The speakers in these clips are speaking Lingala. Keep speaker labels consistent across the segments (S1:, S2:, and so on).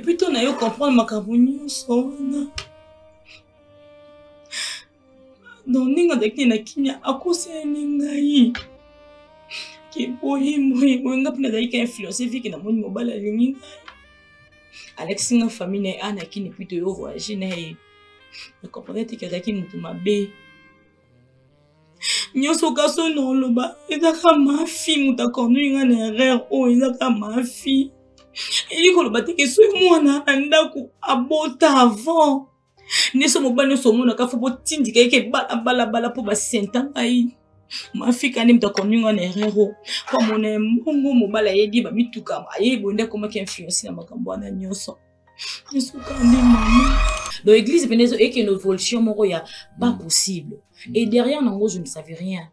S1: puis toi na yo comprendre makambo nyonso wana. Donc ninga dakini na kimia akoseni ngai. Ki boye nga pina daika influencer fiki na moni mobala lingi. Alex nga famille na ana kini plutôt yo voyager na ye. Na comprendre que dakini mutu mabe. Nyonso kaso no loba ezaka ma fille muta connu nga na erreur o ezaka ma fille. Et ko loba teke so mwana andako abota avant. Neso mobali so mona ka fo tindika yeke bala po ba sentanga yi. Ma fille quand même connu en erreur comme on est mongo mobala yedi ba mituka aye bonde comment qui influencer na makambo na nyonso. Neso quand même maman. Dans l'église Benezo et que une évolution moko ya pas possible. Et derrière nango je ne savais rien.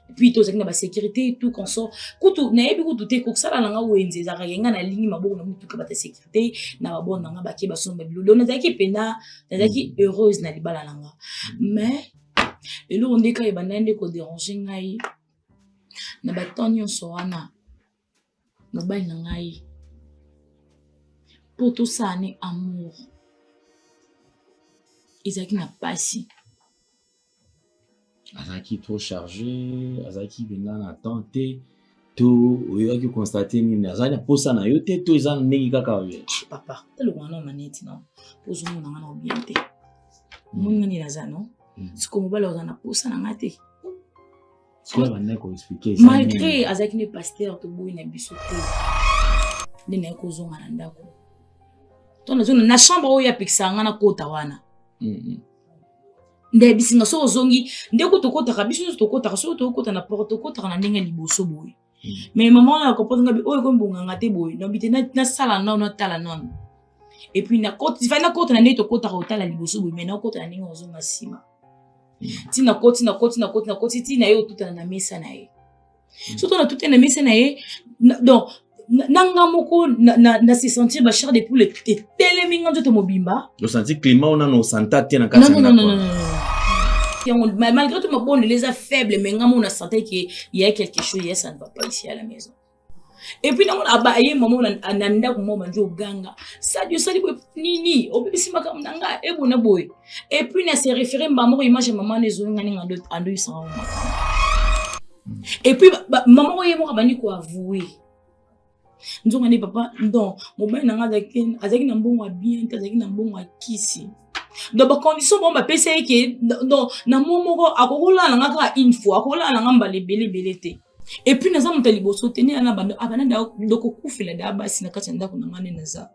S1: Et puis to zakina ba sécurité et tout qu'on sort kutu na yebi kutu te ko sala nanga wenze za renga na ligne maboko na mutuka ba sécurité na ba bon nanga ba ke ba somba bilo na zaki pena na zaki heureuse na libala nanga. Mais et là on dit qu'il y a des ko déranger ngai na ba tonyo so wana mobile ngai pour tout ça ni amour Isaac n'a pas si
S2: Azaki trop chargé, Azaki bena na tante to oyoki constater ni azali posa na yo te to ezana ndenge kaka yo.
S1: Papa, telo wana maneti non. Pozo mona ngana bien te. Mona ni nazano. Siko mobala ozana posa na ngate.
S2: Siko bana ko expliquer.
S1: Malgré Azaki ne pasteur to boy na bisote. Ndene ko zonga na ndako. Tona zona na chambre oya pixanga na kota wana. Nde bisinga so ozongi ndeko tokota kabiso tokota so tokota na porte kota na ndenge liboso boy. Mais maman na comprendre ngabi oyo ko mbunga ngate boy no bite na sala na tala non. Et puis na kota si fa na kota na ndeko tokota ko tala liboso boy mais na kota na ndenge ozonga sima. Ti na koti tina yo tuta na mesa na ye. Surtout na tuta na mesa na ye donc nanga moko na se sentir ba chair de poule et teleminga nzoto mobimba.
S2: Le senti climat on a no santa te na kati na
S1: non. Malgré tout ma bonne les a faible mais ngamo on a senti qu'il y a quelque chose hier ça ne va pas ici à la maison. Et puis na abaye maman ananda ko mama njo ganga. Ça Dieu ça nini obisi makam nanga e bona boy. Et puis na se référer mbamo image maman les zo ngani ngando ando isa. Et puis maman yemo kabani ko avouer. Nzonga ni papa donc mobile nanga azaki na mbongo bien azaki na mbongo kisi donc ba condition bon ba pesa yake donc na momoko akokola nanga ka une fois akokola nanga mbale belé te et puis naza mutali boso tenir na bando abana ndoko kufila da basi na kati ndako na ngane naza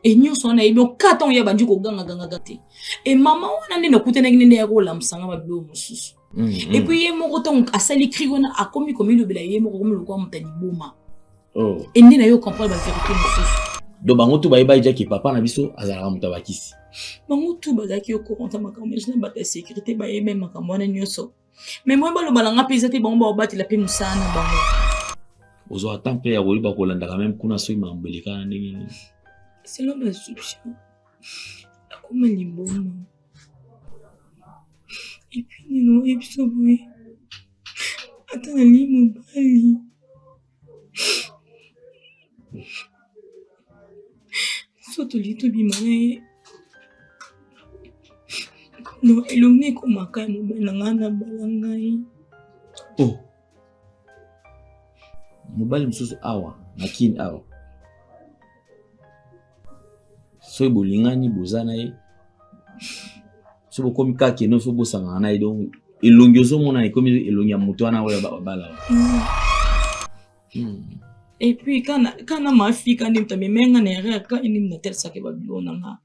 S1: et nyonso na ibo katon ya banji ko ganga te et maman wana ndena kutena ngene ya ko lamsanga ba bilo mususu et puis ye moko ton asali kriona akomi komi lo bela ye moko komi lo kwa mutali boma.
S2: Oh.
S1: Et ni na yo comprendre ba vérité mosusu.
S2: Do bango tu ba iba ki papa na biso azala mutabakisi.
S1: Bango tu ba zaki yo ko konta makambo je na ba ta sécurité ba yebe makambo na nyonso. Mais moi ba lo balanga pesa te bango ba obati la pe musana bango.
S2: Ozo atampe ya koyiba ko landa quand même kuna so imambeleka na ndenge.
S1: C'est l'homme de soupçon. Akoma limbomo. Et puis ni no ebiso boy. Atana li mobali. Soto lito bimane no elongi ko makai mobile ngana balangai.
S2: Oh. Mobile msusu awa nakini awa. So bolingani bozana ye. So bokomi kake no so bosanga na ye donc elongi zo mona ekomi elongi ya muto wana oya bala.
S1: Et puis quand ma fille quand il me menga na erreur quand il me tel ça que ba bilona nga.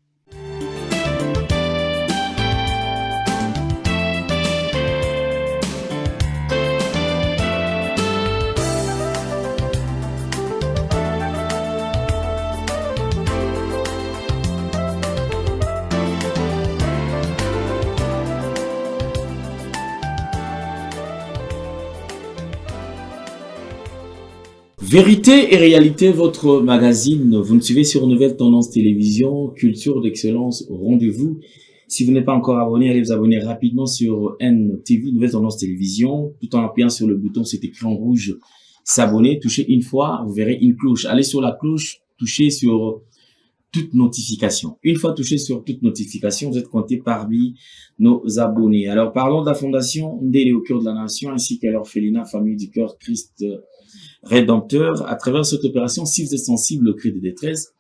S2: Vérité et réalité, votre magazine. Vous nous suivez sur Nouvelle Tendance Télévision, culture d'excellence au rendez-vous. Si vous n'êtes pas encore abonné, allez vous abonner rapidement sur NTV, Nouvelle Tendance Télévision, tout en appuyant sur le bouton, c'est écrit en rouge, s'abonner. Touchez une fois, vous verrez une cloche. Allez sur la cloche, touchez sur toute notification. Une fois touché sur toute notification, vous êtes compté parmi nos abonnés. Alors, parlons de la Fondation Ndélé au cœur de la nation ainsi qu'à l'orphelinat Famille du Cœur Christ Rédempteur. À travers cette opération, si vous êtes sensible au cri de détresse,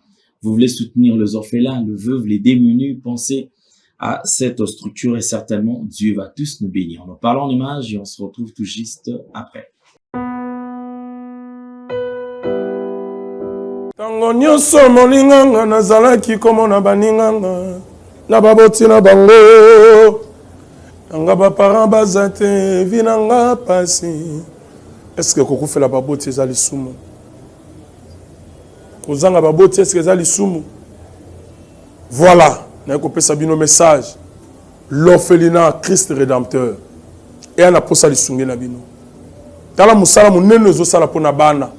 S2: vous voulez soutenir les orphelins, les veuves, les démunis, pensez à cette structure et certainement Dieu va tous nous bénir. Nous parlons en images et on se retrouve tout juste après.
S3: Tango nyonso molinganga nazalaki komona baninganga na baboti na bango nanga baparent baza te vi nanga pasi. Est-ce que kokufela baboti eza lisumu? Kozanga baboti est-ce que eza lisumu? Voilà, na kopesa bino message. L'orphelinat Christ Rédempteur et ana posa lisunge na bino. Tala musala munene ezosala pona bana.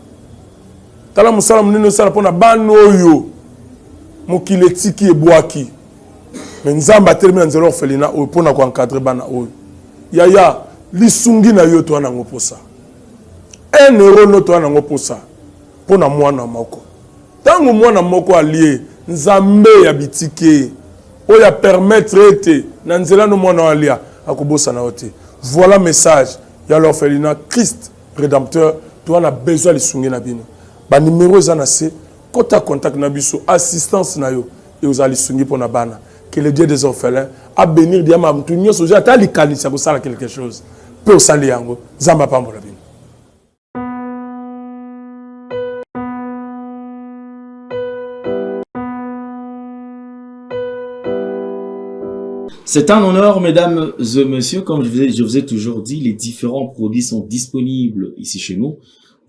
S3: Tala musala munene osala pona bana oyo mokili etiki ebwaki. Mais nzamba atelemi na nzela orphelinat oyo pona ko encadrer bana oyo. Yaya lisungi na yo to ana ngoposa. Un euro no to ana ngoposa pona mwana moko. Tango mwana moko alie nzambe ya bitike oya permettre ete na nzela no mwana alia akobosa na ote. Voilà message ya l'orphelinat Christ Rédempteur to ana besoin lisungi na bino. Ba numéro za na se kota contact na biso assistance na yo et aux alisungi pona bana. Que le Dieu des orphelins a bénir diama mtu nyoso ja tali kanisa ko sala quelque chose. Pe osali yango zamba pambola bino.
S2: C'est un honneur, mesdames et messieurs. Comme je vous ai toujours dit, les différents produits sont disponibles ici chez nous.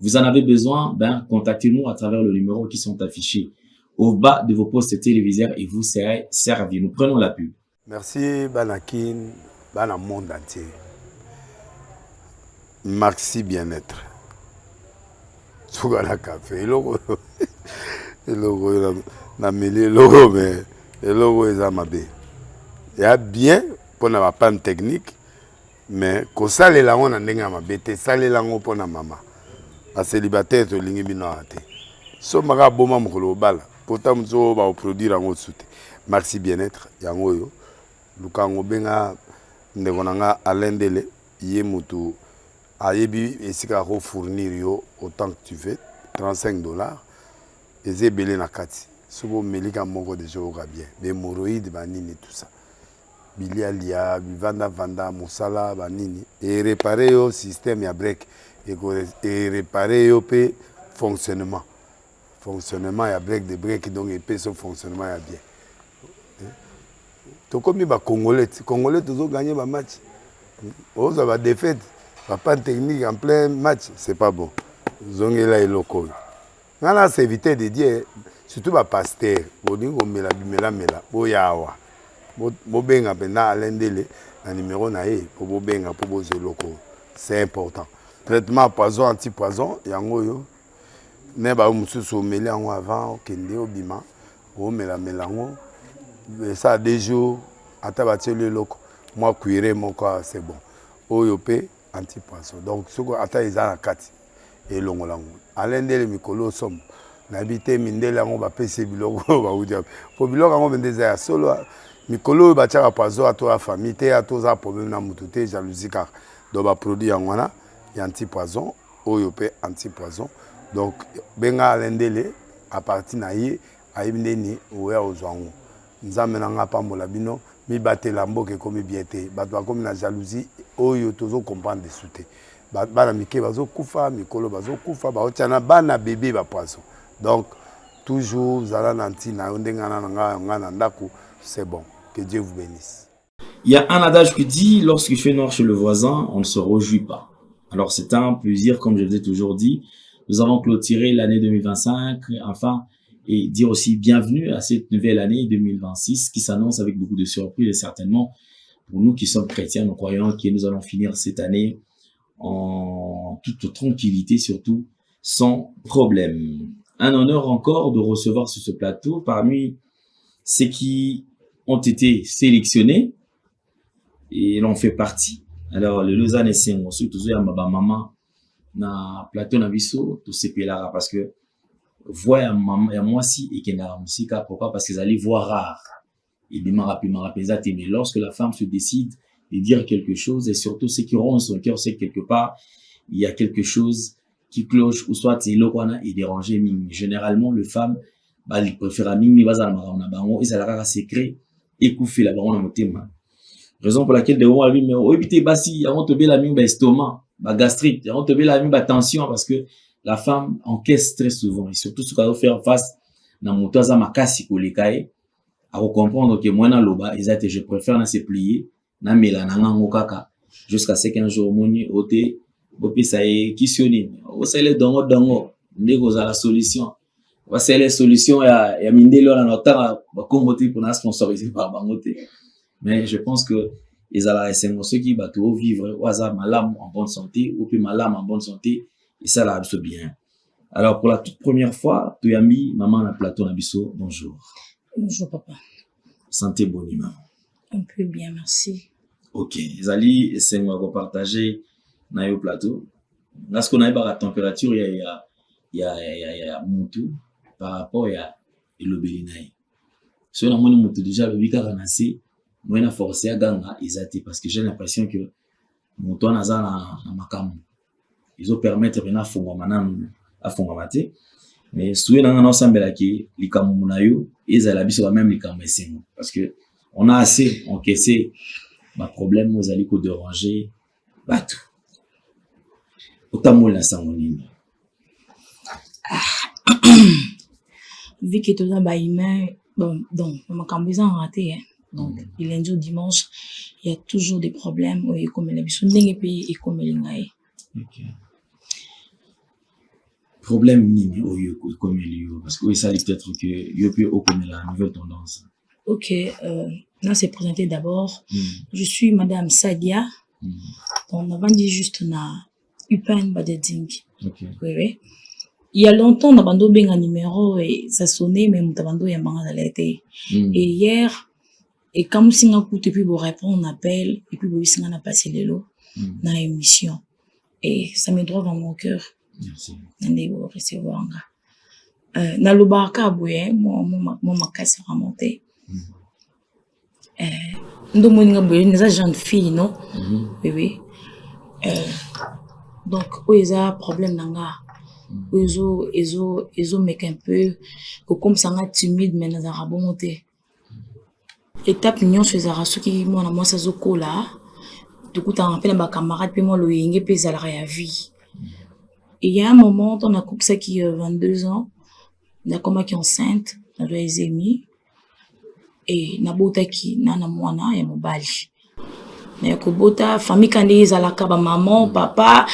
S2: Vous en avez besoin, contactez-nous à travers le numéro qui sont affichés au bas de vos postes téléviseurs et vous serez servis. Nous prenons la pub.
S4: Merci, Banakin, Bana monde entier. Maxi bien-être. Sougala café, logo, na mêlé logo, mais le logo est à ma baie. Il y a bien pour la panne technique, mais quand ça les langues on a ma bête, ça les langues pour la maman. La célibataire to lingi binoate. So maga boma mukolo bala. Pourtant mzo ba produire en autre soute. Merci bien-être yango yo. Lukango benga ndekonanga alendele yé mutu ayebi esika ko fournir yo autant que tu veux, $35. Eze belé na kati. Sobo melika moko de jo bien. Be hémorroïdes banini tout ça. Bilialia, vanda, musala, banini. Et réparer au système ya break. Et réparer au fonctionnement. Fonctionnement ya break de break donc et son fonctionnement ya bien. To comme ba Congolais toujours gagné ba match. On va défaite, pas technique en plein match, c'est pas bon. Zongela et loco. Nana c'est éviter de dire surtout ba pasteur, boningo mela boyawa. Bobenga pena alendele na numéro na e pour bobenga pour boze loko. C'est important. Traitement poison anti-poison yango yo. Ne ba mususu meli yango avant kende obima o melango. Ça a des jours atabati le loko. Moi cuire mon corps c'est bon. Oyo pe anti-poison. Donc ce ko ata izana kati et longolango. Alendele mikolo som. Nabité mindele yango ba pese biloko ba udia. Po biloko yango bendeza ya solo mikolo bachaka poison à toi famille te à toi problème na mututé jalousie car do ba produit yango y anti-poison oyo pe anti-poison. Donc benga alendele à partir na ye ayibindeni oya ozwango. Nzambe na nga pambola bino mi batela mboke komi biete bato bakomi na jalousie oyo tozo comprendre de souté bana mike bazo kufa mikolo bazo kufa ba otiana bana bébé ba poisson. Donc toujours zala nanti na ndengana nga na ndako c'est bon. Que Dieu vous bénisse.
S2: Il y a un adage qui dit lorsqu'il fait noir chez le voisin, on ne se réjouit pas. Alors c'est un plaisir, comme je vous ai toujours dit. Nous allons clôturer l'année 2025 enfin et dire aussi bienvenue à cette nouvelle année 2026 qui s'annonce avec beaucoup de surprises et certainement pour nous qui sommes chrétiens, nous croyons que nous allons finir cette année en toute tranquillité, surtout sans problème. Un honneur encore de recevoir sur ce plateau parmi ceux qui ont été sélectionnés et l'on fait partie. Alors le Lausanne c'est surtout ya maman na plateau na biso tout c'est là parce que voix ya maman ya mwasi et qui n'a musika. Pourquoi? Parce qu'ils allaient voir rare. Et des marapima mais lorsque la femme se décide de dire quelque chose, et surtout ceux qui auront son cœur, c'est quelque part il y a quelque chose qui cloche, ou soit c'est l'okwana et déranger mimi. Généralement le femme bah il préfère mimi bazala marana bango, ils allaient secret et couper la baron na motema. Raison pour laquelle de moi lui mais éviter basi avant de la mimi ba estomac, ba gastrite, avant de la mimi ba tension, parce que la femme encaisse très souvent, et surtout ce qu'elle doit faire face na motoza makasi kolekae à comprendre que moi na loba ezate je préfère na se plier na melana ngango kaka jusqu'à ce qu'un jour moni oté bopesa e kisioni o sele dongo ndeko za la solution va c'est les solutions ya mindelo na notara ba komoti pour na sponsoriser par bangote. Mais je pense que les ala ceux qui bateau vivre waza malam en bonne santé ou puis malam en bonne santé, et ça là c'est bien. Alors pour la toute première fois Toyambi maman na plateau na biso, bonjour.
S1: Bonjour papa.
S2: Santé bonima.
S1: Un peu bien, merci.
S2: Ok, Zali, c'est moi qui partager na yo plateau. Est-ce qu'on a la température il y a mutu par rapport à l'obélinaï. Si on a mon mutu déjà le bika ranasi, moi na forcé à ganga izati parce que j'ai l'impression que mutu naza na makamu. Ils ont permettre na fonga manam a fonga mate. Mais soué na ngana osambela ki likamu na yo ezala biso même likamu esengo parce que on a assez encaissé ma problème aux aliko de ranger batou otamola sangonini
S1: vu que tout ça ba humain bon donc ma cambuza raté hein donc du lundi au dimanche il y a toujours des problèmes comme les biso ndenge pays et comme lingae.
S2: OK. Problème nini oyo comme lui parce que ça peut-être que yo peut comme la nouvelle tendance.
S1: OK, là c'est présenté d'abord. Je suis madame Sadia. On a vendu juste na Upen Badeding.
S2: OK.
S1: Oui. Il y a longtemps on a bando benga numéro et ça sonnait mais mutabando ya banga l'été. Et hier et comme singa coûte puis vous répondre on appelle et puis vous singa na passer les lots dans l'émission. Et ça me droit dans mon cœur.
S2: Merci.
S1: Nande vous recevoir nga. Na lobaka boye mon makasi remonter. Ndo moninga boye neza jeune fille non. Oui. Donc oeza problème nanga. Ezo mec un peu comme ça nga timide mais na za bonté. Étape nyon fezara soki mwana moi ça zokola. Du coup t'as rappelé ma camarade puis moi le yenge pe za la vie. Et il y a un moment, on a couple ça qui a 22 ans, on a comme qui enceinte, on a deux amis, et na bota qui na mwana ya mobali. Na yako bota famille kande ezalaka ba maman, papa,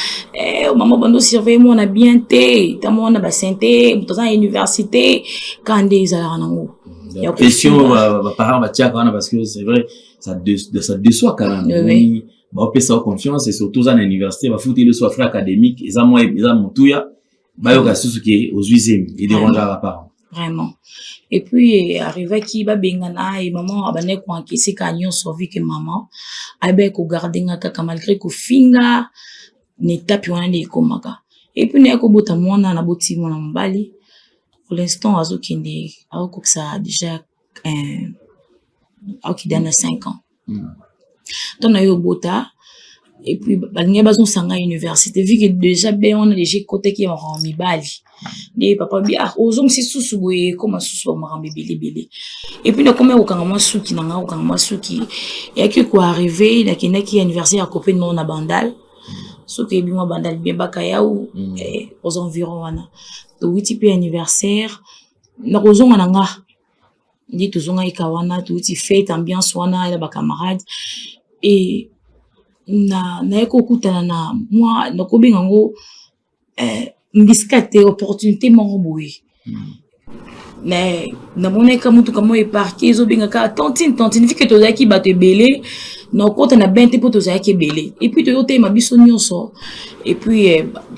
S1: maman bando surveiller moi na bien té, ta mwana ba santé, dans à université kande ezalaka nango.
S2: La pression va parents va tirer parce que c'est vrai ça déçoit quand même.
S1: Oui.
S2: Bah on ça confiance et surtout à l'université va foutre le soir académique et ça moi mon touya bah yo gasu qui aux huitièmes et déranger à parents.
S1: Vraiment. Et puis arrivé qui ba bengana et maman abane ko encaisser kanyon sauver que maman abe ko garder ngaka malgré ko finga ne tapi wana ne komaka. Et puis ne ko bota mwana na boti mwana mbali. Pour l'instant azo kinde a ko ça déjà qui donne 5 ans. Donc, on a eu au Bota, et puis, on a besoin de l'université, vu que déjà, on a des côtés qui ont remis Bali. Les papa, aux hommes, c'est sous-soué, comment sous-soué, on m'a remis bélé. Et puis, on a comme au Souki, il y a que quoi arriver, il y a qui anniversaire à copain de mon bandal. Sauf que bien bandal bien bakaya ou aux environs, donc, oui, type anniversaire, on a besoin de nga. Dit toujours nga ikawana, tout y fait ambiance wana, il y a ba camarades. Et na eko kutana na moi na ko benga ngo ngiskate opportunité mo boye mais na mona ka mutu kamo e parquet zo benga ka tantine fi que to zaki ba te belé na kota na bente po to zaki belé et puis to yote ma biso nyonso et puis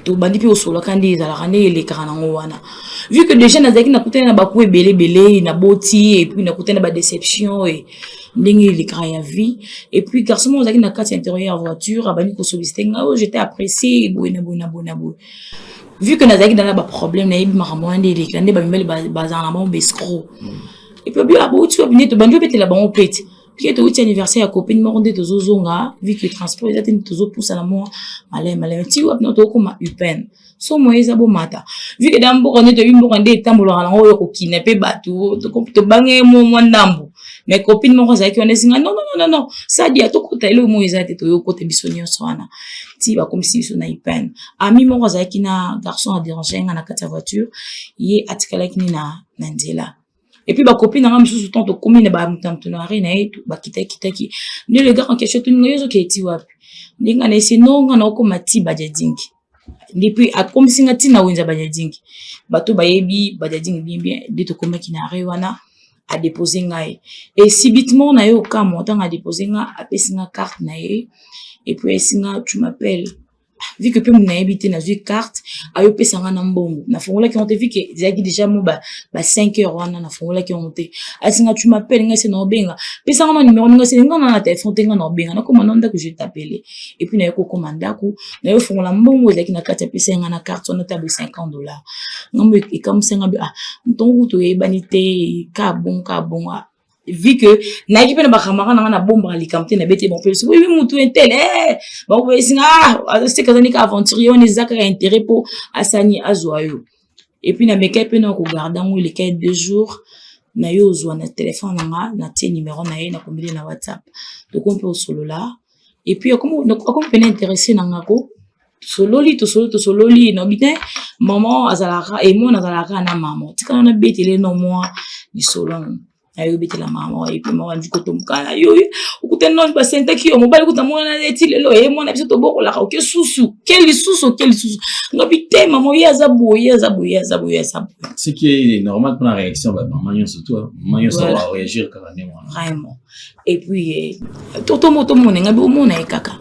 S1: to bandi pe osolo kandi za la rane le karana ngo wana vu que déjà na zaki na kutana na ba ko belé na boti et puis na kutana ba déception et ndenge les créa vie et puis garçon moi zaki na carte intérieure voiture abani ko solliciter nga j'étais apprécié boina vu que nazaki dans la problème na yebi makambo ndé les kande ba mimeli bazana ba bescro et puis bien abo tu bien to banjo pete la ba on pete puis to uti anniversaire ya copine mo ndé to zozonga vu que transport ezati to zo poussa na mo malé ti wap no to ko ma upen so moyeza bo mata vu que dans mboko ndé to bimbo ndé tambola na ngo ko kidnapper bato to bange mo ndambu mais copine mo zaki on esinga non ça dit à to ko tailo moyeza te to yo ko te bisonio soana ti ba comme si biso na upen ami mo zaki na garçon a dérangé na kata voiture ye atikala kini na nzela. Et puis, ma copine, elle sous temps, comme il ba mutamtunari na etu, ba kitaki. Ni le gars en question, tu n'as pas été wapi. Ni ngane si non, ngana oko mati bajadingi. Ni puis, a comme si ngati na wenza bajadingi. Bato bayebi, bajadingi bien, de to koma ki na rewana, a déposer ngai. Et si bitement, na yo ka montant a déposer nga, a pesi nga carte na ye. Et puis, si nga, tu m'appelles. Vu que peu mon habité na une carte ayo pesa nga na mbongo na fongola ki on te vu que déjà mo ba 5 heures wana na fongola ki on te asinga tu m'appelles nga c'est no benga pesa nga numéro nga c'est nga na téléphone tenga no benga na ko manonda que je t'appeler et puis na yo commanda ku na yo fongola mbongo zaki na carte pesa nga na carte on table $50 ngombe et comme ça nga ntongo to yebanité ka bon vu que naiki pena bakamara na bomba likamte na bete bon pe oui mutu intel bon we singa c'est kazani ka aventurier on ezaka intérêt pour asani azoyo et puis na meka pena ko garder ngo les 2 jours na yo zo na téléphone na tie numéro na ye na combiner na WhatsApp donc on peut solo là et puis comme pena intéressé na ngako sololi no bité maman azalaka et moi azalaka na maman tika na betele no moi du solo ayo bete la maman et puis moi du côté mukana yo ukuteno ba senta ki yo mobali kutamona eti lelo moi na biso to boko la ka susu quel susu ngabite maman yazabu
S2: ce qui est normal pour la réaction bah maman surtout maman ça va réagir carrément
S1: vraiment et puis toto moto mona ngabi omona ekaka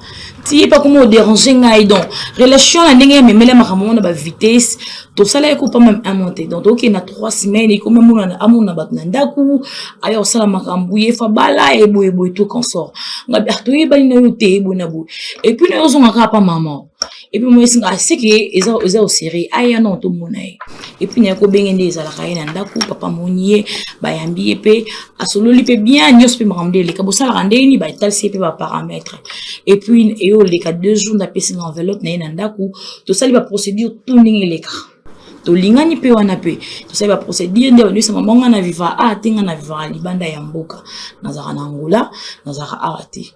S1: ti pas comment déranger ngai donc relation na ndenge memele makamona ba vitesse to sala eko pas même monter donc OK na 3 semaines et comme mona amona bat na ndaku ayo sala makambu ye fa bala e boy tout consort ngabi to yebali na yote bona bo et puis na yo zonga ka pa maman et puis moi singa c'est que eza au série aya non to mona et puis na ko bengende ezala ka na ndaku papa monier ba yambi epe asololi pe bien nyos pe makamde le kabosala randeni ba tal CP ba paramètres et puis et les 2 jours d'appeler l'enveloppe na ndaku to sali ba procédure tout ndenge leka to lingani pe wana pe to sali ba procédure nde wanu sama monga na viva tenga na viva libanda ya mboka nazaka na Angola nazaka arate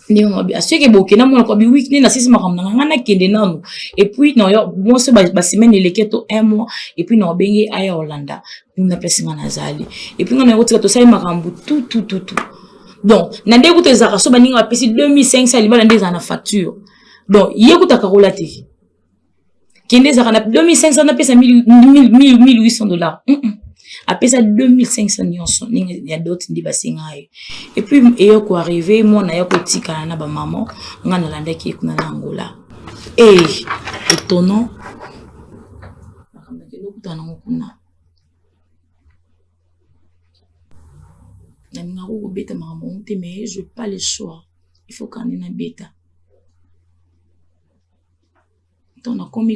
S1: ndi ngobi aseke boke na mona ko bi week ni na sisi makamna ngana kende nanu et puis no yo bon se ba semaine leketo 1 mois et puis no bengi aya Hollanda na pesinga nazali et puis ngana yotika to sali makambu tout donc na ndeko te zaka so baninga pesi 2500 libala ndeza na facture donc yekuta karola te kende zaka na 2500 na pesa $1800 a pesa 2500 nyonso ninga ya dot ndi basinga et puis eyo ko arriver moi na yako tika na ba maman ngana landa ki kuna na Angola étonnant nakamba ke lokuta na kuna mais je n'ai pas le choix. Il faut qu'on ait un bêta. Donc, on a comme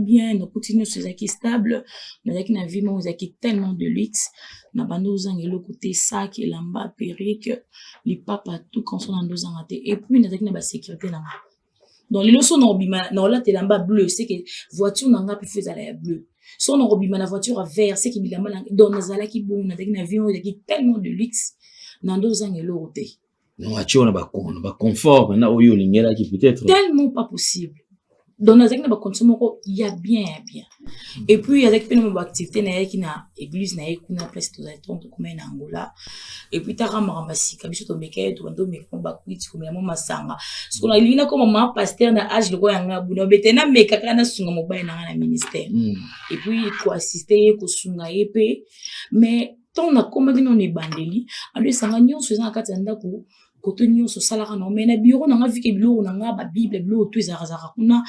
S1: bien, on continue sur ce qui est stable, on a une vie, on a tellement de luxe, on a le côté sac, lamba, perruque, les papas, tout quand on a 2 ans. Et puis, on a une sécurité. Donc, les leçons, on a des lamba bleu, c'est que voiture, on a pu faire la bleu. Son robima na voiture à vert c'est qui bilama dans nazala ki bon na teki na avion qui tellement de luxe dans 2 ans et l'autre
S2: na voiture na ba confort na oyo lingela qui peut-être
S1: tellement pas possible dans nazaki na ba consomme ko ya bien et puis avec plein de activités na yaki na église na yaki na place to za tonto comme na Angola et puis tarama masika biso to meke to ndo meko ba kwiti comme ya mama sanga ce qu'on a lina comme maman pasteur na âge le ko yanga buno betena meka kana sunga mobile na ministère et puis ko assister ko sunga yepe mais ton na comme bino ne bandeli alwe sanga nyonso za kati ndako koto nyonso salaka na mena bureau na nga vike bilo na nga ba bible bilo to ezara kuna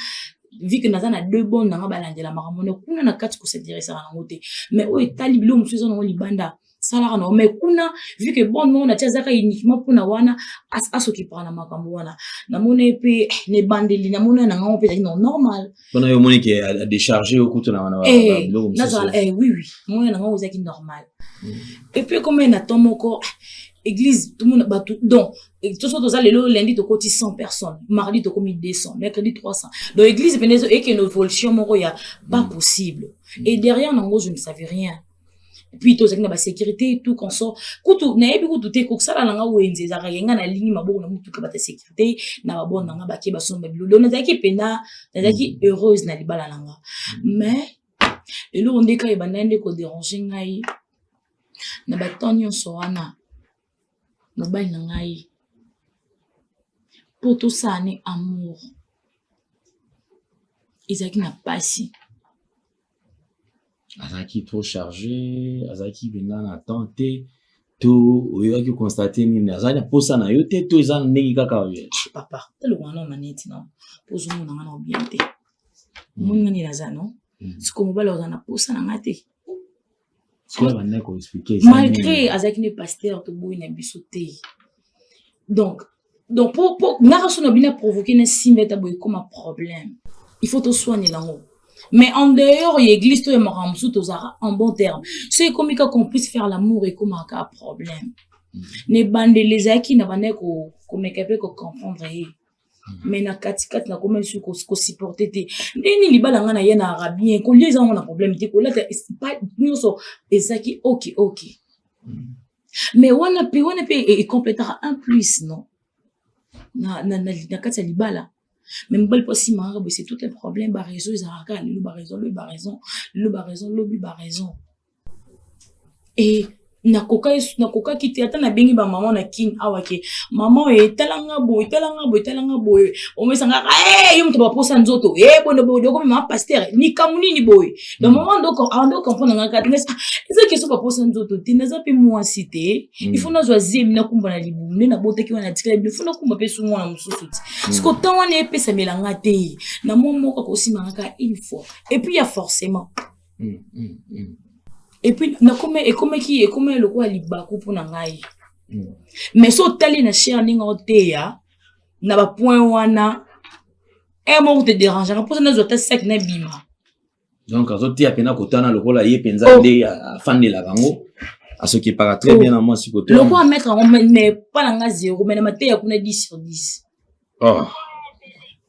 S1: vu que nazana 2 bonnes na balandela makamone kuna na kati ko se diresa na ngote mais o etali bilo musuzo na libanda salara no mais kuna vu que bon non na tiazaka uniquement pour na wana asoki para na makambo wana na mona pe ne bandeli na mona na ngao pe non normal
S2: on a eu moni qui a déchargé au couteau na wana
S1: oui mona na ngao zaki normal et puis comme na tomoko église tout le monde batou donc tout ça dans le lundi to koti 100 personnes mardi to komi 200 mercredi 300 donc église penezo et que une évolution moko ya pas possible et derrière nango je ne savais rien. Puis tout ça na ba sécurité tout qu'on sort kutu na yebi kutu te ko sala nga wenze za renga na ligne maboko na mutu ka ba sécurité na ba bon nga ba ke ba somba bilo na zaki pena na zaki heureuse na libala nanga mais le lo ndeka e banande ko déranger ngai na ba tonyo so wana no ba ngai pour tout ça ni amour izaki na pasi
S2: Azaki trop chargé, Azaki bena na tante, to oyoaki constater nini azali posa na yo te to eza ndenge kaka yo.
S1: Papa, telo wana maneti non. Pozo mona ngana bien te. Mona ni naza non. Siko mobala ozana posa na ngate.
S2: Siko bana ko expliquer.
S1: Malgré Azaki ne pasteur to boy na biso te. Donc pour naraso na bina provoquer na simbeta boy comme un problème. Il faut te soigner là-haut. Mais en dehors, l'église, tout est mort en bon terme. C'est comme qu'on puisse faire l'amour et comme un problème. Ne bande les acquis n'a pas qu'on est capable de comprendre. Mais na katikat na comment sur qu'on supporter te. Ni liba la ngana yana arabien. Qu'on les a on a problème. Te qu'on là c'est pas nous so ezaki ok. Mais on a et complétera un plus non. Na kati liba la. Même bal possible c'est tout un problème ba réseau izaraka le ba raison et nakoka kiti ata na bengi ba maman na king awake maman etalanga boy o mesanga yo mto ba posa nzoto bono comme ma pasteur ni kamuni ni boy le moment donc on doit comprendre ngaka c'est que so ba posa nzoto tinaza pe moi cité il faut na zoazie mina kumba na libu na boteki wana tikela il faut na kumba pe sungo na mususu siko tawana epesa melanga te na momoko ko simanga une fois et puis il y a forcément et puis na comme le quoi libaku pour na ngai mais so tali na cher ninga oteya na ba point wana mo te déranger pour ça na zota sec na bima
S2: donc azoti apena kotana lokola ye penza nde afande la bango à ce qui paraît très bien à moi sur côté
S1: le quoi mettre en mais pas la ngaz 0 mais na mateya kuna 10 sur 10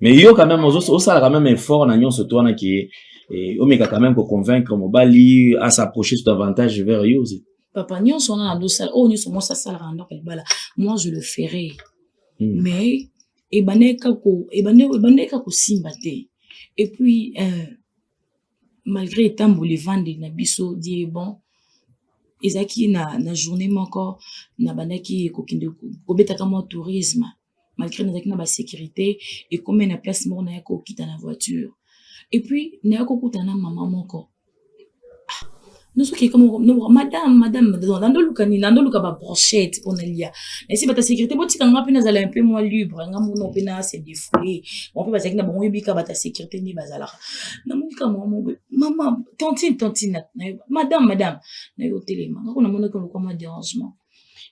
S2: mais yo quand même au ça quand même effort na nyonso to na qui et omeka quand même pour convaincre mobali à s'approcher davantage vers eux.
S1: Papa nyon son na do sala nyon son ça sala rando kalibala moi je le ferai mais ebaneka ko simbate et puis malgré étant les vendre na biso dit bon ezaki na journée encore na banaki ko kinde ko betaka mo tourisme malgré na na ba sécurité et combien na place mo na ko kita na voiture. Et puis, n'ayako kutana maman moko. Nous sommes comme madame, dans le ba brochette on a lia. Et si bata sécurité, boti kanga pena zala un peu moins libre, nga mono pena se défouler. On peut pas dire que na bon yebika bata sécurité ni bazala. Na monika maman, tantine, madame, na yo téléma. Nga na mono ko comme dérangement.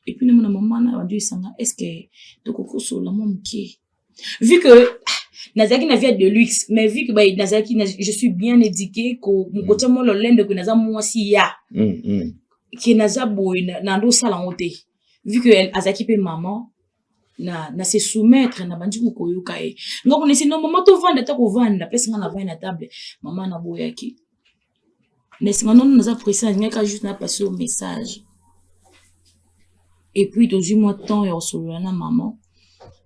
S1: Et puis na maman na bandu sanga, est-ce que to kokoso la momki? Vu que Nazaki na vie de luxe, mais vu que Nazaki je suis bien éduquée ko côté mo le lende que naza moi si ya qui naza boy na ndo sala ngote vu que Azaki pe maman na se soumettre na bandi ko yoka e ngoko nesi no maman to vanda ta ko vanda pesa na vanda na table maman na boyaki nesi ngano naza pressé ngaka juste na passer au message et puis dans un mois de temps et on se na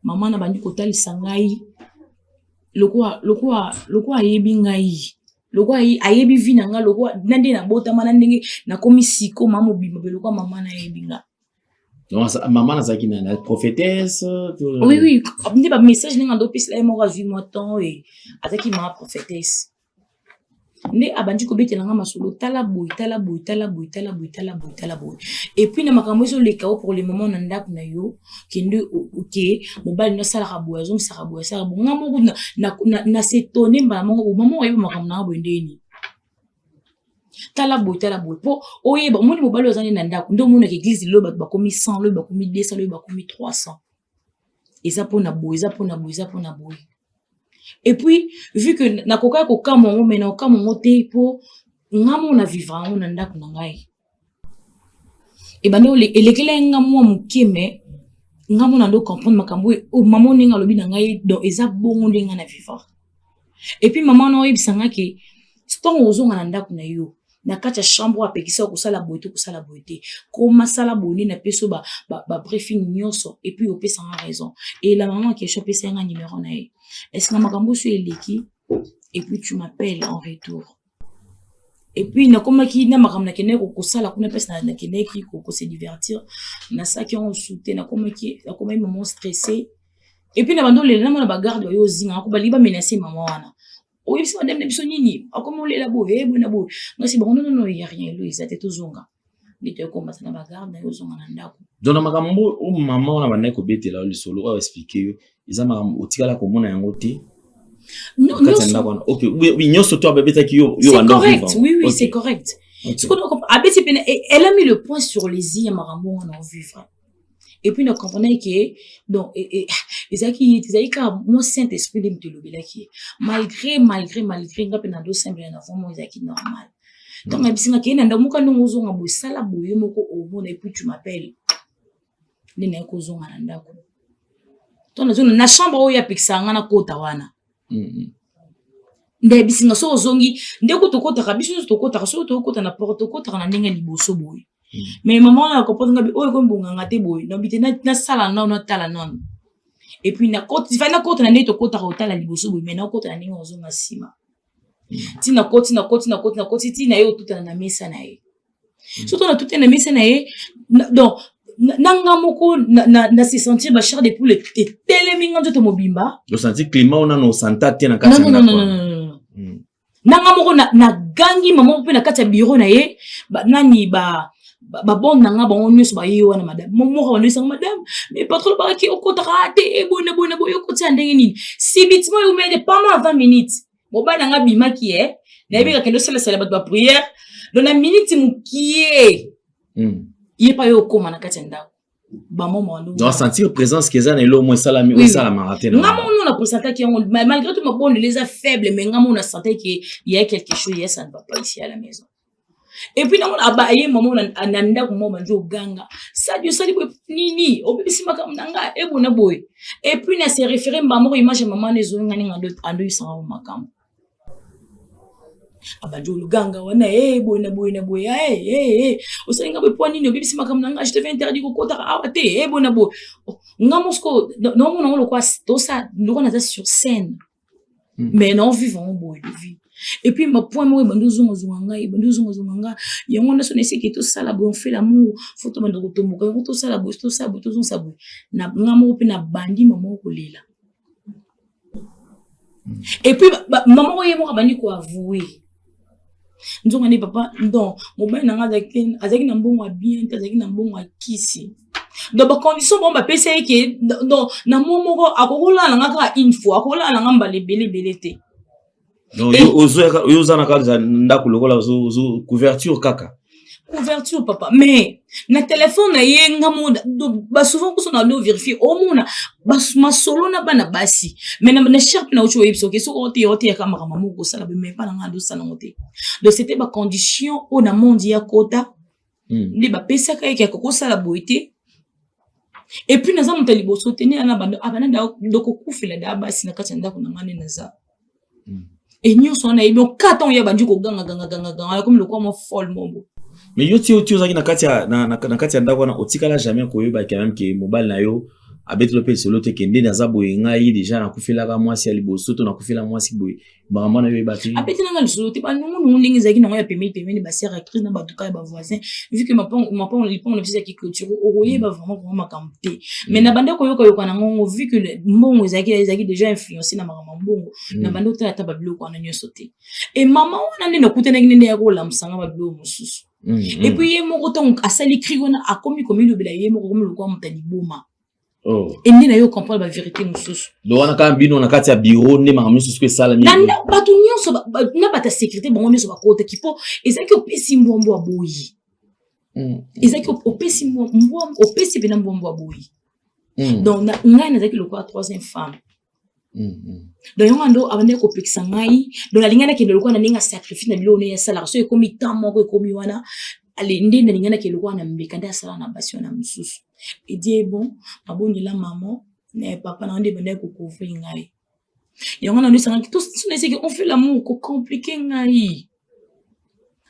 S1: maman na bandi ko tali sangai le quoi ayebi ngai le quoi ayebi vina nga le quoi nande na bota mana ndenge na komisiko mama bimba le quoi maman na ayebi nga
S2: donc maman na zaki na prophétesse
S1: oui ndi ba message ninga ndo pesa mo ra 8 mois temps et azaki ma prophétesse ndi abandi ko betela nga masolo tala boy et puis na makambo so le kao pour le moment na ndako na yo kende ok mobali na sala raboison sa nga mo na s'étonner ba maman ayebi makambo na boy ndeni Tala boy. Po, oye, ba, moni mobalo zane nanda, ndo mona ke église lo ba komi 100, lo ba komi 200, lo ba komi 300. Et ça pour na boy. Et puis, vu que na koka ko kamongo, mais na kamongo te po, ngamo na vivra on nanda ko ngai. Et ben no elekela ngamo muke me ngamo na ndo comprendre makambo o maman ninga lobi na ngai donc eza bongo ndenga na vivre. Et puis maman na oyebisanga ke stongo ozonga na ndako na yo na kati ya chambre apekisa ko sala boité ko masala boni na peso ba briefing nyonso et puis opesa nga raison et la maman qui a pesa nga numéro na ye est-ce que makambo so eleki et puis tu m'appelles en retour. Et puis na koma ki na makamna kene ko sala kuna pesa na kene ki ko se divertir na ça qui on souté na koma maman stressé et puis na bando le na mona ba garde yo zinga ko ba liba menacer maman wana. Oui, c'est madame Nebso Nini. Comment on l'a beau, bon. Non, c'est bon, non, il n'y a rien, lui, ils étaient tous zonga. Les deux combats, ça n'a pas garde, ils ont un andako.
S2: Donc, maman, on a ko bete là, le solo, a expliqué, ils ont au tigala comme on a un côté.
S1: Non,
S2: ok, oui, nous surtout à bébé qui yo,
S1: c'est correct, oui, c'est correct. Elle a mis le point sur les îles, maman, on en vivre. Et puis, nous comprenons que, donc, ils moi, Saint-Esprit, de me qui malgré, n'a pas d'eau simple, n'a pas normal. Donc, ma bisina qui est dans mon canon, nous avons un sala bouillon, et puis tu m'appelles. N'est qu'aux on a un d'accord. Donc, la chambre où il y a pixanga na kota wana. Nde bisina so zongi, nde ko to kota kabisu to kota so to kota na porto kota na ndenge liboso boy. Mais maman a compris que oh comme bon ngate boy no bite na sala na tala non et puis na côté va na côté na neto côté ra la liboso boy mais na côté na ningo zo masima ti na côté ti na yo tout na mesa na ye surtout na tout na mesa na ye donc nanga moko na se sentir ba chair de poule et teleminga nzoto mobimba
S2: le sentir climat on a no santa te na kati na
S1: non nanga moko na gangi maman pe na kati ya bureau na ye nani ba bon nanga ba onyo so ba yo wana madame mo ka onyo madame mais patron ba ki okotaka te e bona yo koti andenge nini si bitima yo mede pas moins 20 minutes mo ba nanga bima ki na yebika kendo sala ba prière dans la minute mukie ye pa yo koma na kati ndako ba mama ndo
S2: doit sentir présence que ça na lo moins sala mi sala maraté na
S1: ngamo on a pourcentage qui malgré tout ma bonne les a faible mais ngamo on a senti qu'il y a quelque chose hier ça ne va pas ici à la maison. Et puis, maman ananda ko mama njo ganga ça Dieu ça nini obisi makamnanga e bona boy et puis na se référer mbamo image maman nezo ngani ngando ando isanga makam abajo luganga wana bona boy osenga be po nini obisi makamnanga je te vais interdire ko kota awate bona boy ngamosko non mon lo kwa to ça ndoko na sur scène mais non vivant boy de vie. Et puis ma point moi bandu zonga yango na so nesi ki to sala bo on fait l'amour faut to mando to mo ko to sala bo to zonga bo na ngamo pe na bandi maman ko lela. Et puis maman oye mo bandi ko avouer nzonga ni papa donc mo ba na ngazaki azaki na mbongo bien azaki na mbongo akisi donc ba condition bon ba pesa ke donc na momoko akokola na ngaka info akokola na ngamba lebele te.
S2: Donc, vous avez couverture kaka.
S1: Couverture papa, mais na téléphone na yenga moda ba souvent ko na lo vérifier au mona ma solo na bana basi mais na sharp na ucho yebso ke so ote ya kamera mamu ko sala be mais pas na ndo sana ngote. Donc c'était ba condition au na monde ya kota li ba pesa ka yeke ko sala boité. Et puis naza mutali boso tenir na bando abana da doko kufela da basi na katanda ko na ngane naza. Et nous sommes là, donc quand on y a bandu ko ganga comme le quoi mon folle mon.
S2: Mais yo ti ozaki na kati ya ndako na otikala jamais ko yoba quand même que mobile na yo abeti le solo te kende na za boye ngai déjà na kufela ka mwasi ali boso to na kufela mwasi boye ba mama na yo bati
S1: abeti na le solo te ba nous ndingi zaki na ya permis ba sœur actrice na ba tuka ba voisin vu que ma pon on office qui clôture oye ba vraiment makamte mais na bande ko yoka na ngongo vu que mbongo zaki déjà influencé na mama mbongo na bande ta ta ba biloko na nyoso te et maman on ande na kutena ngine ya ko la msanga ba biloko mususu et puis ye moko ton asali kriona akomi le bela ye moko comme le quoi mutali boma.
S2: Oh.
S1: Et ni na yo comprendre la vérité mususu.
S2: Donc on a quand bino na kati ya bureau ne ma mususu que ça la mi.
S1: Na batu nyonso na bata sécurité bango nyonso ba kota kipo ezaki opesi mbombo aboyi. Ezaki opesi mbombo opesi bena mbombo aboyi. Donc ngai nazaki le quoi troisième femme. Donc yon ando abande ko pekisa ngai donc la lingana ke ndoko na ninga sacrifice na bilo ne ya sala so ekomi temps moko ekomi wana ale nde na lingana ke lokwa na mbeka nda sala na basio na mususu. Et dit bon aboni la maman ne papa na ndé bande ko couvrir ngai. Yon ando sanga ki tous on fait l'amour ko compliqué ngai.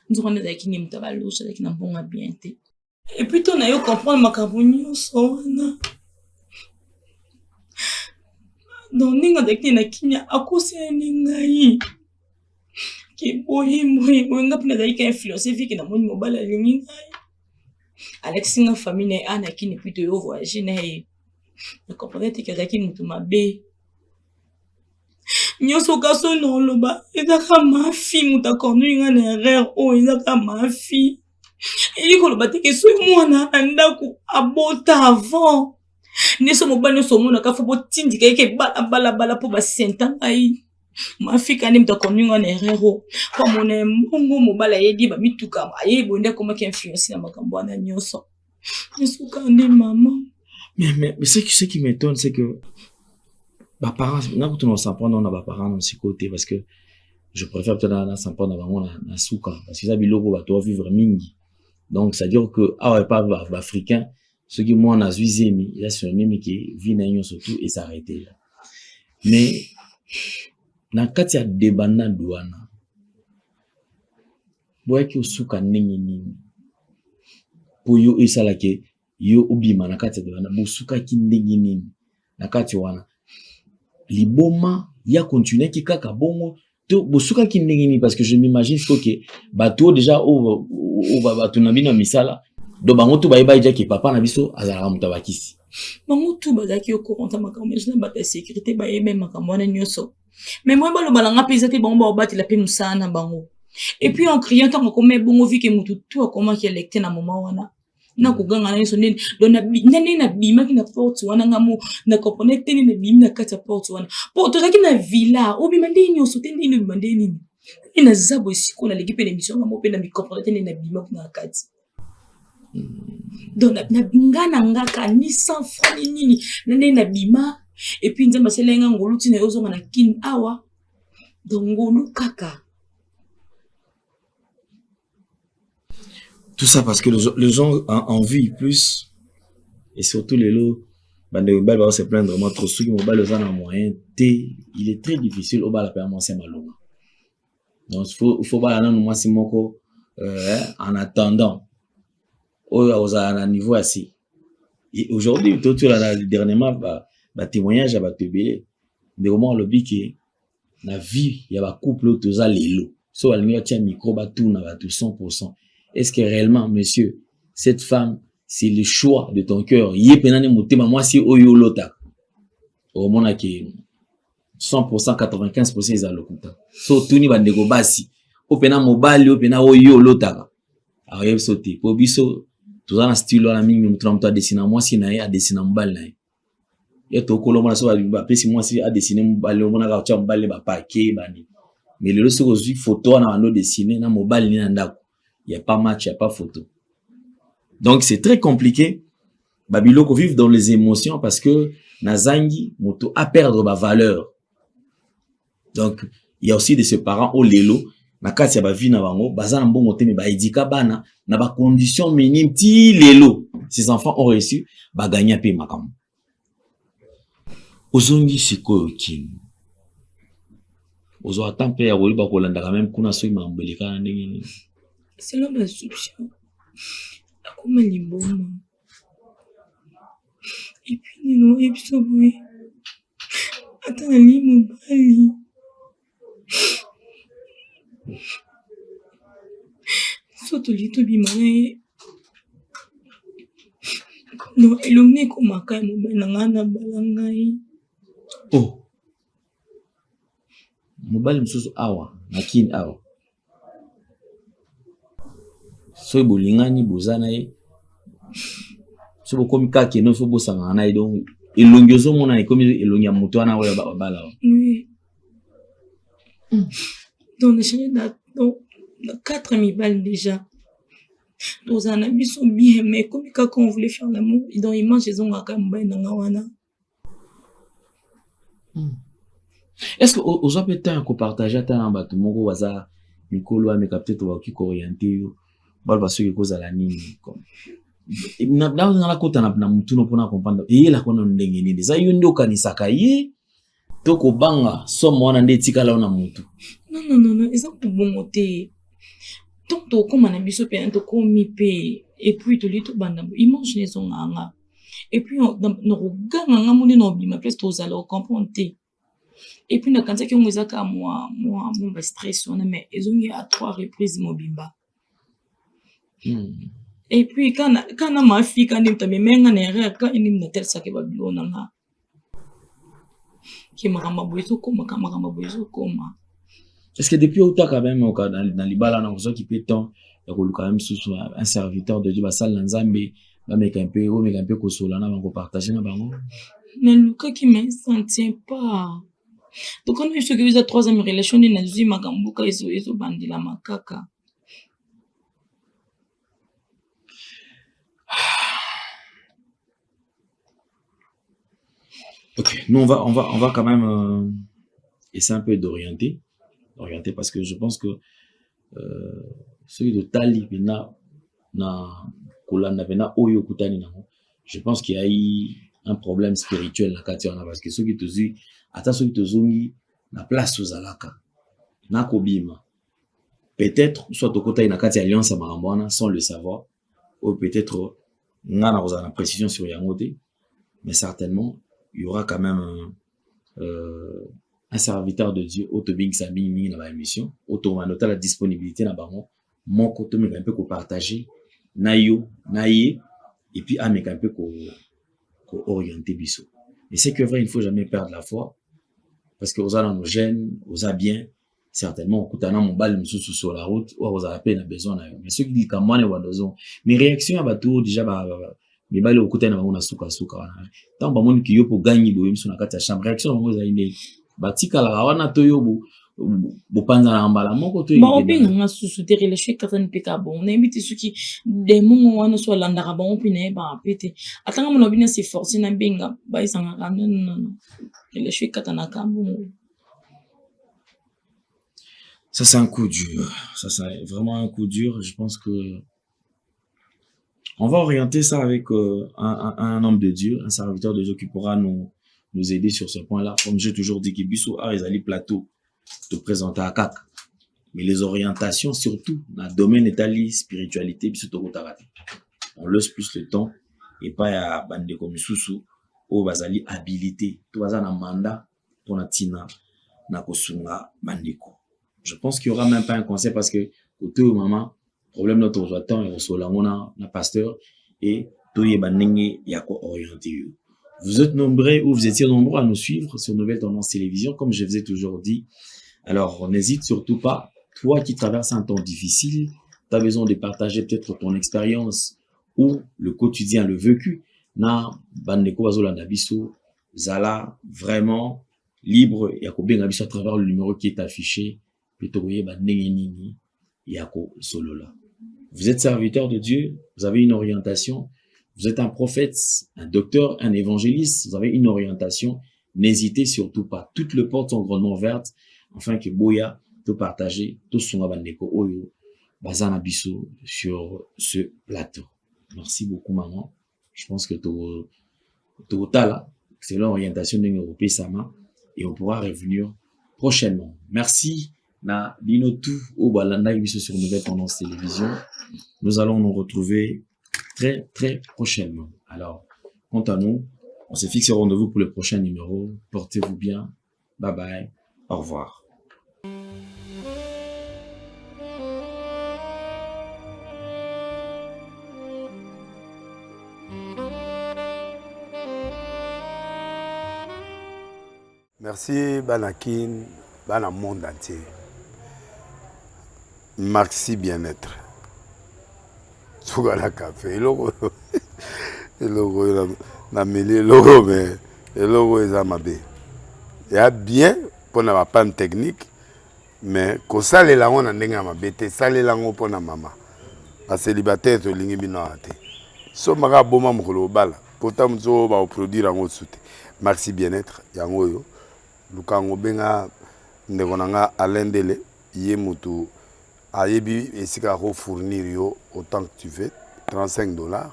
S1: Nous on est avec ni mtabalo ça avec na bonga bien té. Et puis ton na yo comprendre makabonyo so na. Donc ninga dekni na kinya akose ningai ki boyi nga pina daika influence viki na moni mobala lingi ngai Alex nga famille ana kini plutôt yo voyager na e na comprendre que daki mutu mabe nyoso kaso no loba ezaka ma fille muta konnu nga na erreur o ezaka ma fille eli ko loba teke so mwana andako abota avant Neso mobali so mona ka fo tindika yeke bala po ba senta ai ma fika ni mta konninga na erreur ko mona mbongo mobala yedi ba mituka aye bonde comment qui influence na makambo na nyoso neso ka ndi maman
S2: mais ce qui m'étonne c'est que ba parents na ko tuna s'en prendre na ba parents dans ce côté parce que je préfère peut-être na s'en prendre avant na souka parce que ça biloko ba to vivre mingi donc ça veut dire que pas africain ce qui moi on a zuizemi il a son nom qui vit na surtout et s'arrêter là mais na kati ya debana douana boye ki osuka ndenge nini po yo esala ke yo obima na kati ya debana bosuka ki ndenge nini na kati wana liboma ya continuer ki kaka bongo to bosuka ki ndenge nini parce que je m'imagine que bato déjà o bato na bino misala do bango to baye baye ki papa na biso azala mutabakisi
S1: bango tu bazaki yo courant makambo na bata sécurité baye même makambo na nyoso mais moi balo balanga pesa te bango ba obati la pe musana bango et puis en criant tant comme bongo vi ke mutu tout comment qui électé na moment wana na kuganga na so nini do na bima ki na porte wana ngamo na connecter ni na bima na kata porte wana porte zaki na villa obima ndini nyoso te ndini obima ndini ina zabo siko na legipe na mission ngamo pe na mi comprendre ni na bima na kati donc na ngana ngaka ni sans francs ni nini nene na bima et puis nzamba selenga ngolu tina yozonga na kin awa donc ngolu kaka
S2: tout ça parce que les gens en vivent plus et surtout les lots bande mobile va se plaindre vraiment trop ceux qui mobile les en moyen t il est très difficile au bas la permanence malonga donc faut pas aller moi c'est moko en attendant aux à niveau assez et aujourd'hui tout là dernièrement ba témoignage ba tebele de comment le bi que la vie il y a ba couple tous à lelo so alinga tia micro ba tout na ba tout 100%. Est-ce que réellement monsieur cette femme c'est le choix de ton cœur yé penane motema moi si oyo lota au mona ke 100% 95% ils alokuta so tuni ba ndeko basi opena mobali opena oyo lota aye sauter po biso tout dans style la mingi mutu na mutu a dessiner moi si na ye a dessiner mobali na ye ya to koloma so ba pesi moi si a dessiner mobali mona ka tia mobali ba paquet bani mais le so ko photo na ando dessiner na mobali ni na ndako il y a pas match il y a pas photo donc c'est très compliqué babiloko vivre dans les émotions parce que nazangi moto a perdre ba valeur donc il y a aussi de ses parents au lelo na kati ya ba vie na bango bazana mbongo te me ba edika bana na ba conditions minimes ti lelo ces enfants ont reçu ba gagner pe makam ozongi sikoyo king ozo atampe ya woli ba kolanda quand même kuna so imambeleka na ndenge
S1: c'est l'homme de soupçon akoma liboma et puis nino ebiso boye ata na li mobali soto lito bimane no elongi komaka mobali na ngana balangai
S2: oh mobali msusu awa nakini awa so bolingani bozana ye so bokomi kake no so bosanga na ye donc elongi ozomona ekomi elongi ya moto wana oyo babala.
S1: Oui. Donc, j'ai dans 4 mibales déjà. Dans un habit sont bien, mais comme quand on voulait faire l'amour, dans les manches, ils ont un cambaye dans la wana.
S2: Est-ce que aux autres peut-être qu'on partage à un bateau moko waza mikolo a peut-être ou qui orienté bal parce que cause à la nini comme na dans la kota na mutu no pona comprendre et la kona ndenge ni za yundo kanisaka ye to ko banga somo wana nde tikala na mutu.
S1: Non, ils ont pour bon côté. Donc to comme na biso pe to komi pe et puis to lito banda ils mangent les onganga. Et puis no ganga ngamuni no bi ma place to za lo comprendre. Et puis, quand c'est que moi, mon stress, mais ils ont eu à 3 reprises mobimba. Et puis, quand ma fille, quand elle m'a mis quand elle m'a tel ça que Babylone, qui m'a ramassé comme.
S2: Est-ce que depuis autant quand même, dans les balles, on a qui peut tant, il y a quand même un serviteur de Dieu, Bassal Lanzambe, va mettre un peu Kosolana, on va partager na bango.
S1: Mais Lucas qui ne s'en tient pas. Donc, quand je suis à 3 ans de relation, il y a des magambuka, ils ont bandé la makaka.
S2: Ok, nous on va quand même essayer un peu d'orienter parce que je pense que celui de Tali na Kolanda pena Oyo Kutani na, je pense qu'il y a eu un problème spirituel la katiana parce que ceux qui te disent attends ceux qui te zongi na place aux alaka na kobima peut-être soit au côté na kati alliance à marambwana sans le savoir ou peut-être na na précision sur yangote mais certainement il y aura quand même un serviteur de Dieu autobing sabini na ba émission automanota la disponibilité na bango mon côté mais un peu ko partager na yo na ye et puis ameka un peu ko orienter biso. Et c'est que vrai, il ne faut jamais perdre la foi. Parce que aux nos gènes, aux bien, certainement, quand on a mon bal sur la route, ou aux a peine besoin. Mais ceux qui disent qu'à moi, mes réactions à bateau, déjà, mes balles au côté, on a souka. Tant que mon qui yo pour gagner, boum, sur la carte à chambre, réaction, on a une batika la wana toyo, bopanza na mbala moko to
S1: ba opina nga susutere le shwe katani peka bon na imiti suki de mungu wana so landaka ba opina ba pete atanga mo bina se force na benga ba isanga kana non le shwe katana ka bon.
S2: Ça c'est un coup dur, ça c'est vraiment un coup dur. Je pense que on va orienter ça avec un homme de Dieu, un serviteur de Dieu qui pourra nous aider sur ce point-là. Comme j'ai toujours dit, Kibiso a les plateaux te présenter à CAC. Mais les orientations, surtout, dans le domaine de spiritualité, on laisse plus le temps et pas à bande comme Soussou ou bazali habilité. Tout ça un mandat pour la tina na kosunga bandeko. Je pense qu'il y aura même pas un conseil parce que autour maman problème notre temps et on na pasteur et tout y bandenge yako orienté. Vous êtes nombreux ou vous étiez nombreux à nous suivre sur Nouvelle Tendance Télévision, comme je vous ai toujours dit. Alors, n'hésite surtout pas. Toi qui traverses un temps difficile, tu as besoin de partager peut-être ton expérience ou le quotidien, le vécu. Na bandeko bazolanda biso zala vraiment libre yako benga biso à travers le numéro qui est affiché. Petoye bandenge nini yako solola. Vous êtes serviteur de Dieu, vous avez une orientation. Vous êtes un prophète, un docteur, un évangéliste, vous avez une orientation, n'hésitez surtout pas. Toutes les portes sont grandement ouvertes, afin que Boya tout partager, tout son abandeko oyo, bazana biso sur ce plateau. Merci beaucoup, maman. Je pense que tout là, c'est l'orientation de l'Europe Sama, et on pourra revenir prochainement. Merci, na bino tout au balanda biso sur Nouvelle Tendance Télévision. Nous allons nous retrouver très, très prochainement. Alors, quant à nous, on se fixe au rendez-vous pour le prochain numéro. Portez-vous bien. Bye bye. Au revoir.
S4: Merci Banakin, Bana monde entier. Maxi bien-être. Sougala café, na meli logo mais logo eza mabe ya bien pour na panne technique mais ko salela ngo na ndenge mabe te salela ngo pour na mama ba célibataire to lingi bino ate so maka boma mokolo bala pourtant mzo ba produire ngo soute merci bien-être yango yo lukango benga ndeko nanga alendele ye mutu ayebi esika ko fournir yo autant que tu veux $35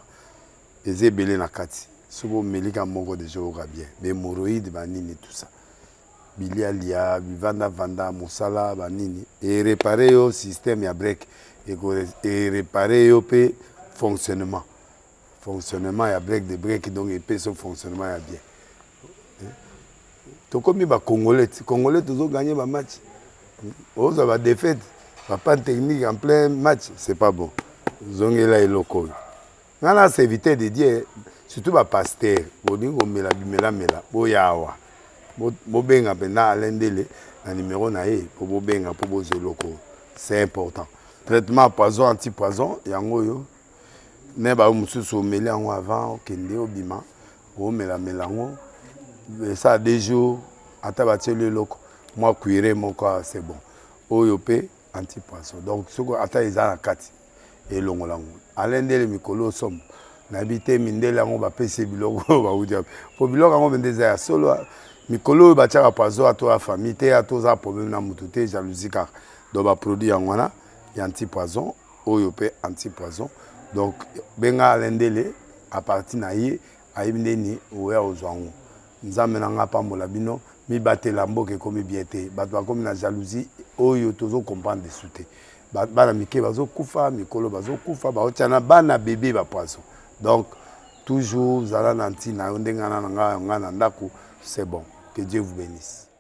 S4: ezebele na kati sobo melika moko de jour bien mais hémorroïde banini tout ça bilialia vanda musala banini et réparer yo système ya break et réparer yo pe fonctionnement ya break de break donc et pe son fonctionnement ya bien to comme ba congolais toujours gagner ba match aux ba défaite pas technique en plein match c'est pas bon zongela eloko ngana c'est éviter de dire surtout ba pasteur bolingo mela boyawa bobenga pena alendele na numéro na ye po bobenga po bozeloko c'est important traitement poison anti-poison yango yo ne ba mususu meli yango avant kende obima o mela ngo ça 2 jours ata bateli loko moi cuire mon corps c'est bon oyo pe anti-poison donc soko ata ezala kati elongolango alendele mikolo somme nabité mindele yango bapesi biloko baudia po biloko yango bendeza ya solo mikolo batiaka poison ato ya famille te atoza problème na mutu te jalousie car donc ba produit yango wana ya anti-poison oyo pe anti-poison donc benga alendele à partir na ye ayibindeni oya ozwango nzambe nanga pambola bino mi batela mboke komi bien te bato bakomi na jalousie oyo tozo comprendre de souté bana mike bazo kufa mikolo bazo kufa baotiana bana bébé ba poisson donc toujours zala nanti na ndengana nga na ndako c'est bon que Dieu vous bénisse.